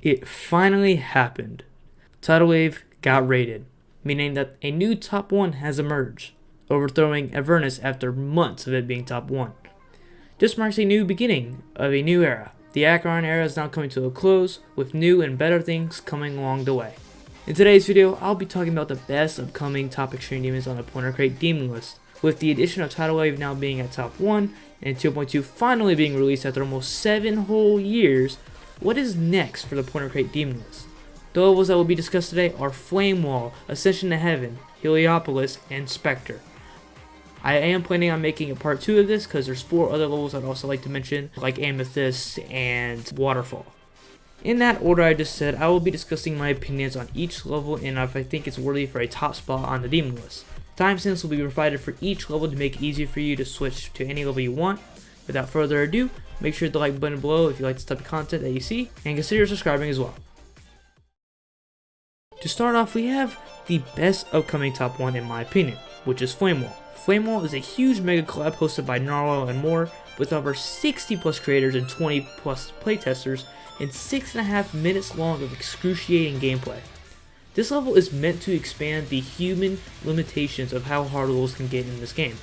It finally happened. Tidal Wave got raided, meaning that a new top 1 has emerged, overthrowing Avernus after months of it being top 1. This marks a new beginning of a new era. The Acheron era is now coming to a close, with new and better things coming along the way. In today's video, I'll be talking about the best upcoming top extreme demons on the Pointer Crate demon list, with the addition of Tidal Wave now being at top 1, and 2.2 finally being released after almost 7 whole years. What is next for the Pointer Crate demon list? The levels that will be discussed today are Flamewall, Ascension to Heaven, Heliopolis, and Spectre. I am planning on making a part 2 of this because there's 4 other levels I'd also like to mention, like Amethyst and Waterfall. In that order I just said, I will be discussing my opinions on each level and if I think it's worthy for a top spot on the demon list. Timestamps will be provided for each level to make it easier for you to switch to any level you want. Without further ado, make sure to hit the like button below if you like this type of content that you see, and consider subscribing as well. To start off, we have the best upcoming top 1 in my opinion, which is Flamewall. Flamewall is a huge mega collab hosted by Narwhal and more, with over 60 plus creators and 20 plus playtesters, and 6.5 minutes long of excruciating gameplay. This level is meant to expand the human limitations of how hard levels can get in this game.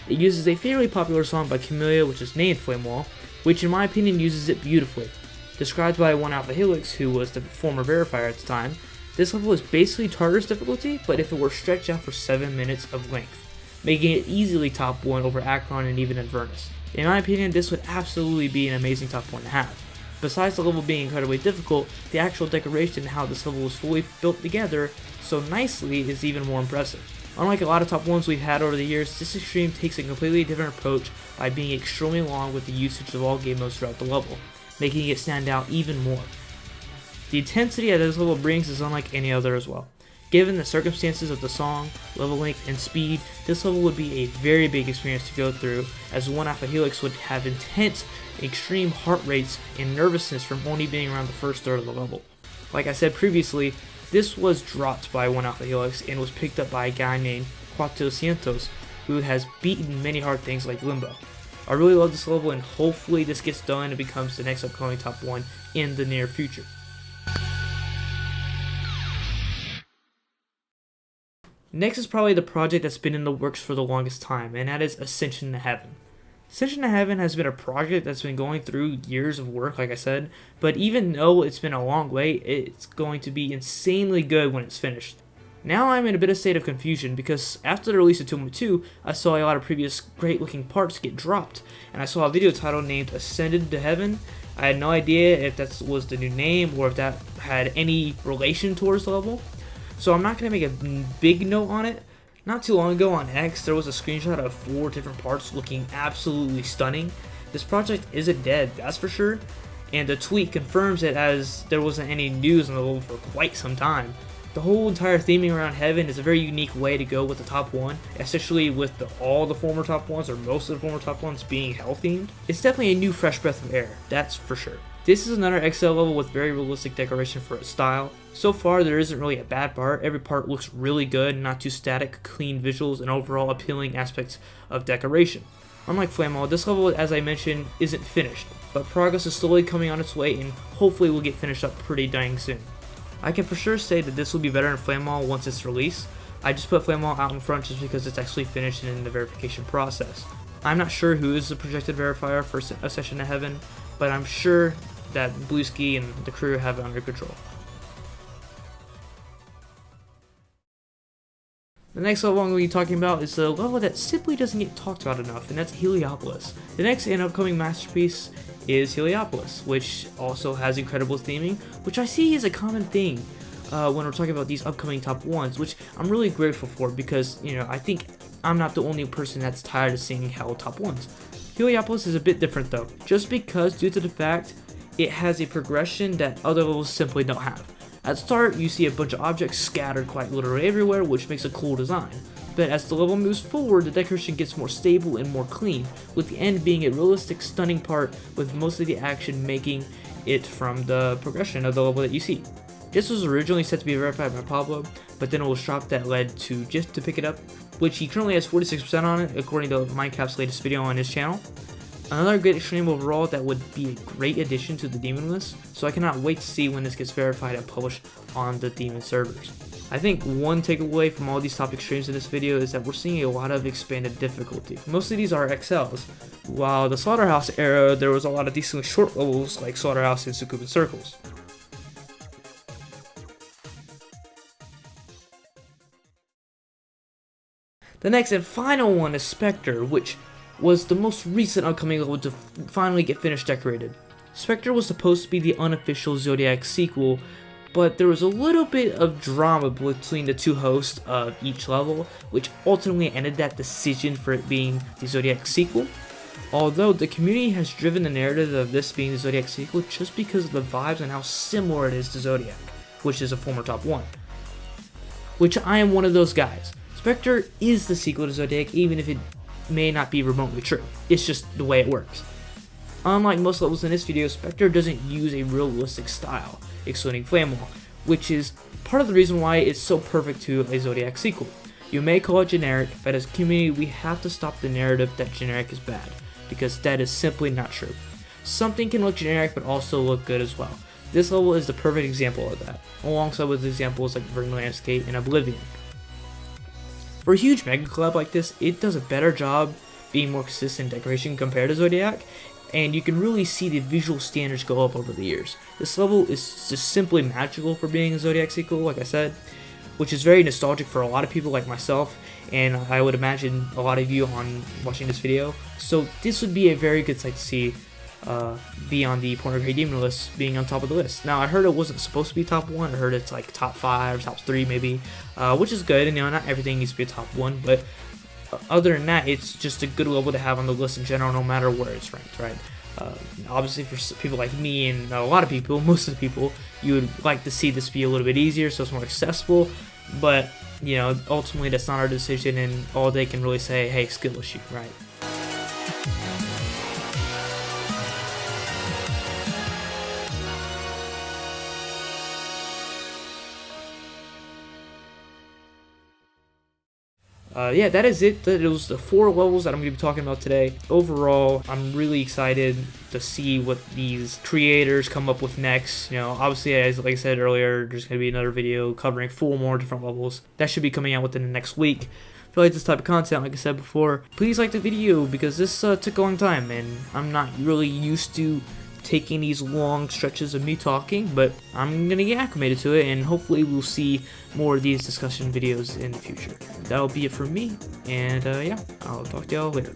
It uses a fairly popular song by Camellia, which is named Flamewall, which in my opinion uses it beautifully. Described by one Alpha Helix, who was the former verifier at the time, this level is basically Tartarus difficulty, but if it were stretched out for 7 minutes of length, making it easily top 1 over Acheron and even Avernus. In my opinion, this would absolutely be an amazing top 1 to have. Besides the level being incredibly difficult, the actual decoration and how this level was fully built together so nicely is even more impressive. Unlike a lot of top 1s we've had over the years, this extreme takes a completely different approach by being extremely long with the usage of all game modes throughout the level, making it stand out even more. The intensity that this level brings is unlike any other as well. Given the circumstances of the song, level length, and speed, this level would be a very big experience to go through, as one Alpha Helix would have intense, extreme heart rates and nervousness from only being around the first third of the level. Like I said previously, this was dropped by one Alpha Helix and was picked up by a guy named Cuatrocientos, who has beaten many hard things like Limbo. I really love this level and hopefully this gets done and becomes the next upcoming top 1 in the near future. Next is probably the project that's been in the works for the longest time, and that is Ascension to Heaven. Ascension to Heaven has been a project that's been going through years of work, like I said, but even though it's been a long way, it's going to be insanely good when it's finished. Now I'm in a bit of state of confusion because after the release of 2.2, I saw a lot of previous great looking parts get dropped, and I saw a video title named Ascended to Heaven. I had no idea if that was the new name or if that had any relation towards the level. So I'm not going to make a big note on it. Not too long ago on X, there was a screenshot of 4 different parts looking absolutely stunning. This project isn't dead, that's for sure, and the tweet confirms it as there wasn't any news on the level for quite some time. The whole entire theming around Heaven is a very unique way to go with the top 1, especially with all the former top 1s or most of the former top 1s being hell themed. It's definitely a new fresh breath of air, that's for sure. This is another XL level with very realistic decoration for its style. So far there isn't really a bad part, every part looks really good, not too static, clean visuals, and overall appealing aspects of decoration. Unlike Flamewall, this level, as I mentioned, isn't finished, but progress is slowly coming on its way and hopefully will get finished up pretty dang soon. I can for sure say that this will be better than Flamewall once it's released. I just put Flamewall out in front just because it's actually finished and in the verification process. I'm not sure who is the projected verifier for Ascension to Heaven, but I'm sure that Bluesky and the crew have it under control. The next level I'm going to be talking about is a level that simply doesn't get talked about enough, and that's Heliopolis. The next and upcoming masterpiece is Heliopolis, which also has incredible theming, which I see as a common thing when we're talking about these upcoming top 1s, which I'm really grateful for because, I think I'm not the only person that's tired of seeing hell top 1s. Heliopolis is a bit different though, just because due to the fact it has a progression that other levels simply don't have. At the start, you see a bunch of objects scattered quite literally everywhere, which makes a cool design. But as the level moves forward, the decoration gets more stable and more clean, with the end being a realistic, stunning part with most of the action making it from the progression of the level that you see. This was originally set to be verified by Pablo, but then it was dropped that led to Jiff to pick it up, which he currently has 46% on it according to Minecraft's latest video on his channel. Another good extreme overall that would be a great addition to the demon list, so I cannot wait to see when this gets verified and published on the demon servers. I think one takeaway from all these top extremes in this video is that we're seeing a lot of expanded difficulty. Most of these are XLs, while the Slaughterhouse era there was a lot of decently short levels like Slaughterhouse and Succubus Circles. The next and final one is Spectre, which was the most recent upcoming level to finally get finished decorated. Spectre was supposed to be the unofficial Zodiac sequel, but there was a little bit of drama between the two hosts of each level, which ultimately ended that decision for it being the Zodiac sequel. Although the community has driven the narrative of this being the Zodiac sequel just because of the vibes and how similar it is to Zodiac, which is a former top 1. Which I am one of those guys. Spectre is the sequel to Zodiac, even if it may not be remotely true. It's just the way it works. Unlike most levels in this video, Spectre doesn't use a realistic style, excluding Flamewall, which is part of the reason why it's so perfect to a Zodiac sequel. You may call it generic, but as a community we have to stop the narrative that generic is bad, because that is simply not true. Something can look generic but also look good as well. This level is the perfect example of that, alongside with examples like Verdant Landscape and Oblivion. For a huge mega collab like this, it does a better job being more consistent in decoration compared to Zodiac, and you can really see the visual standards go up over the years. This level is just simply magical for being a Zodiac sequel, like I said, which is very nostalgic for a lot of people like myself, and I would imagine a lot of you on watching this video. So this would be a very good sight to see be on the Pornography Demon list, being on top of the list. Now I heard it wasn't supposed to be top 1, I heard it's like top 5, top 3 maybe, which is good, and you know, not everything needs to be a top 1, but other than that, it's just a good level to have on the list in general, no matter where it's ranked, right? Obviously for people like me and a lot of people, most of the people, you would like to see this be a little bit easier so it's more accessible, but you know, ultimately that's not our decision, and all they can really say, hey, skill issue, right? Yeah, that is it. That was the 4 levels that I'm going to be talking about today. Overall, I'm really excited to see what these creators come up with next. You know, obviously, like I said earlier, there's going to be another video covering 4 more different levels. That should be coming out within the next week. If you like this type of content, like I said before, please like the video, because this took a long time, and I'm not really used to taking these long stretches of me talking, but I'm gonna get acclimated to it, and hopefully we'll see more of these discussion videos in the future. That'll be it for me, and yeah, I'll talk to y'all later.